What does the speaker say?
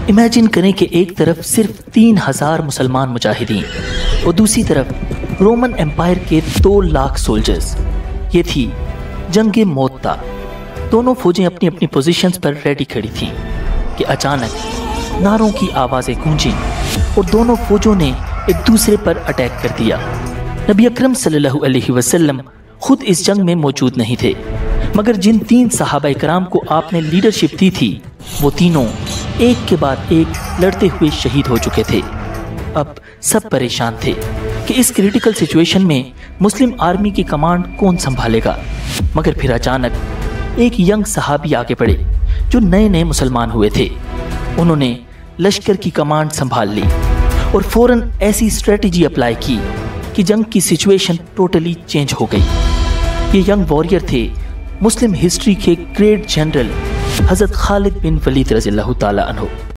Imagine करें कि एक तरफ सिर्फ 3000 मुसलमान मुजाहिदीन और दूसरी तरफ रोमन एम्पायर के 2 लाख सोल्जर्स। ये थी जंगे मोत्ता। दोनों फौजें अपनी अपनी पोजीशंस पर रेडी खड़ी थीं कि अचानक नारों की आवाज़ें गूंजी और दोनों फौजों ने एक दूसरे पर अटैक कर दिया। नबी अकरम सल्लल्लाहु अलैहि वसल्लम खुद इस जंग में मौजूद नहीं थे, मगर जिन 3 सहाबाए कराम को आपने लीडरशिप दी थी वो तीनों एक के बाद एक लड़ते हुए शहीद हो चुके थे। अब सब परेशान थे कि इस क्रिटिकल सिचुएशन में मुस्लिम आर्मी की कमांड कौन संभालेगा। मगर फिर अचानक एक यंग सहाबी आगे बढ़े जो नए नए मुसलमान हुए थे। उन्होंने लश्कर की कमांड संभाल ली और फौरन ऐसी स्ट्रेटजी अप्लाई की कि जंग की सिचुएशन टोटली चेंज हो गई। ये यंग वॉरियर थे मुस्लिम हिस्ट्री के ग्रेट जनरल हज़रत खालिद बिन वलीद रज़ियल्लाहु ताला अन्हु।